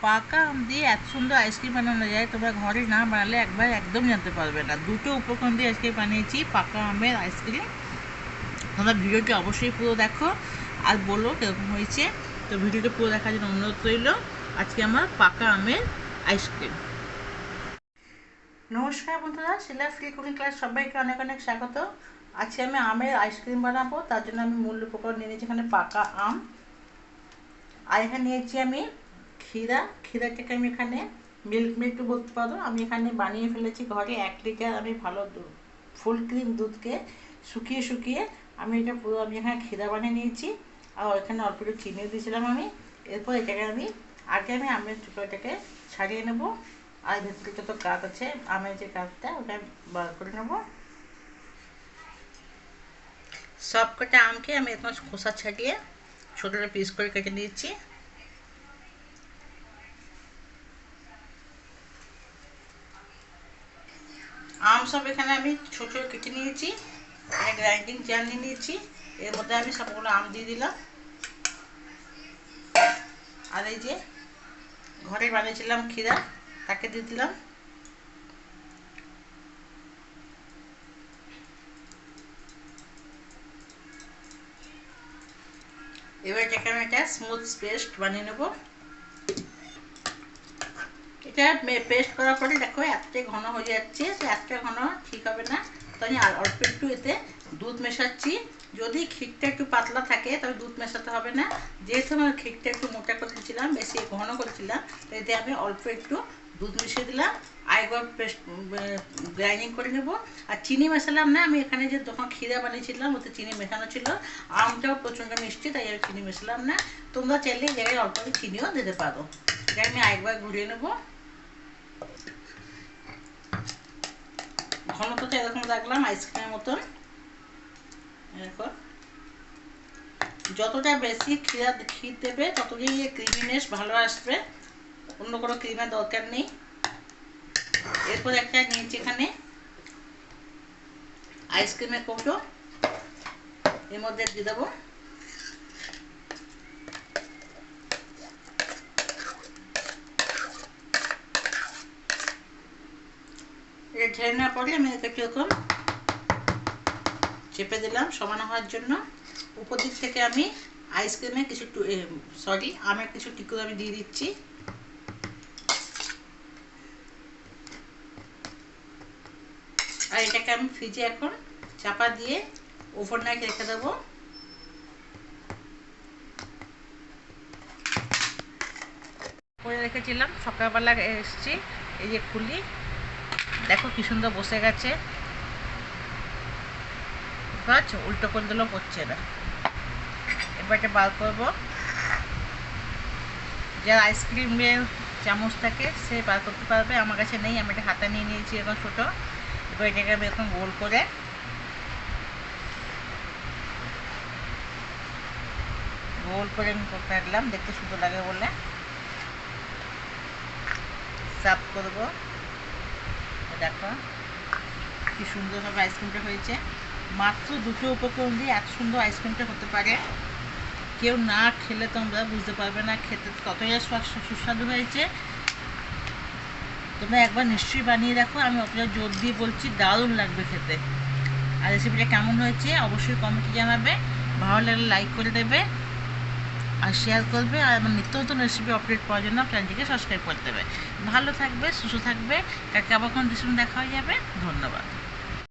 পাকা আম দিয়ে এত সুন্দর আইসক্রিম বানানো যায়, তোমরা ঘরে না বানালে একবার একদম জানতে পারবে না। দুটো উপকরণ দিয়ে আজকে বানিয়েছি পাকা আমের আইসক্রিম। তোমরা ভিডিওটি অবশ্যই পুরো দেখো আর বলো কীরকম হয়েছে। তো ভিডিওটি পুরো দেখার জন্য অনুরোধ রইল। আজকে আমার পাকা আমের আইসক্রিম। নমস্কার বন্ধুরা, শিলা ফ্রি কুকিং ক্লাস সবাইকে অনেক অনেক স্বাগত। আজকে আমি আমের আইসক্রিম বানাবো, তার জন্য আমি মূল উপকরণ নিয়ে নিয়েছি এখানে পাকা আম, আর এখানে নিয়েছি আমি ক্ষীরাটাকে আমি এখানে মিল্ক মেড বলতে পারো। আমি এখানে বানিয়ে ফেলেছি ঘরে 1 লিটার আমি ভালো ফুল ক্রিম দুধকে শুকিয়ে আমি এটা পুরো আমি এখানে ক্ষীরা বানিয়ে নিয়েছি। আর এখানে অল্প একটু চিনিও দিয়েছিলাম আমি। এরপর এটাকে আমি আমের টুকরোটাকে ছাড়িয়ে নেব, আর ভেতরে যত কাঠ আছে আমের যে কাঠটা ওটা বার করে নেব। সব কটা আমকে আমি এখন খোসা ছাড়িয়ে ছোটো ছোটো পিস করে কেটে নিয়েছি। আম সব এখানে আমি ছোটো ছোটো কেটে নিয়েছি, এখানে গ্রাইন্ডিং জার নিয়ে নিয়েছি। এর মধ্যে আমি সবগুলো আম দিয়ে দিলাম, আর এই যে ঘরে বানিয়েছিলাম ক্ষীরা তাকে দিয়ে দিলাম। এবার এটাকে আমি একটা স্মুথ পেস্ট বানিয়ে নেব। এটা পেস্ট করার পরে দেখো এতটাই ঘন হয়ে যাচ্ছে, তো এতটা ঘন ঠিক হবে না, তো আমি অল্প একটু এতে দুধ মেশাচ্ছি। যদি ক্ষীরটা একটু পাতলা থাকে তবে দুধ মেশাতে হবে না। যেহেতু আমার ক্ষীরটা একটু মোটা করেছিলাম, বেশি ঘন করেছিলাম, তো এতে আমি অল্প একটু দুধ মিশিয়ে দিলাম। আরেকবার পেস্ট গ্রাইন্ডিং করে নেব। আর চিনি মেশালাম না, আমি এখানে যে যখন ক্ষীরা বানিয়েছিলাম ওতে চিনি মেশানো ছিল। আমটাও প্রচণ্ড মিষ্টি, তাই আমি চিনি মেশালাম না। তোমরা চাইলে এই জায়গায় অল্প চিনিও দিতে পারো। এটা আমি আরেকবার ঘুরিয়ে নেবো। ঘনত্বটা এরকম রাখলাম আইসক্রিমের মতন। এরকম যতটা বেশি ক্ষীর দেবে ততটাই ক্রিমিনেস ভালো আসবে, অন্য কোনো ক্রিমের দরকার নেই। এরপর একটা নিয়েছি এখানে আইসক্রিমের কৌটো, এর মধ্যে দিয়ে দেবো। এটা ঢেলে নেওয়ার পরে আমি একটু এরকম চেপে দিলাম সমান হওয়ার জন্য। উপর দিক থেকে আমি আইসক্রিমের কিছু আমের কিছু টুকরো আমি দিয়ে দিচ্ছি। আর এটাকে আমি ফ্রিজে এখন চাপা দিয়ে ওভারনাইট রেখে দেবো। করে রেখেছিলাম, সকালবেলা এসেছি, এই যে খুলি, দেখো কি সুন্দর বসে গেছে। উল্টো করে দিলেও পড়ছে না। এবার এটা বার করবো। যার আইসক্রিমের চামচ থাকে সে বার করতে পারবে, আমার কাছে নেই, আমি এটা হাতে নিয়ে নিয়েছি এখন ছোটো। এবার এটাকে আমি এখন গোল করে আমি করতে রাখলাম, দেখতে সুন্দর লাগে বলে। সার্ভ করবো। দেখো কি সুন্দরভাবে আইসক্রিমটা হয়েছে। মাত্র দুটো উপকরণ দিয়ে এত সুন্দর আইসক্রিমটা হতে পারে। কেউ না খেলে তোমরা বুঝতে পারবে না খেতে কতই সুস্বাদু হয়েছে। তোমরা একবার নিশ্চয়ই বানিয়ে দেখো, আমি অতটা জোর দিয়ে বলছি, দারুণ লাগবে খেতে। আর রেসিপিটা কেমন হয়েছে অবশ্যই কমেন্টে জানাবে। ভালো লাগলে লাইক করে দেবে আর শেয়ার করবে। আর আমার নিত্য নতুন রেসিপি আপডেট পাওয়ার জন্য চ্যানেলটিকে সাবস্ক্রাইব করে দেবে। ভালো থাকবে, সুস্থ থাকবে। কালকে আবার কোনো রেসিপি দেখা হয়ে যাবে। ধন্যবাদ।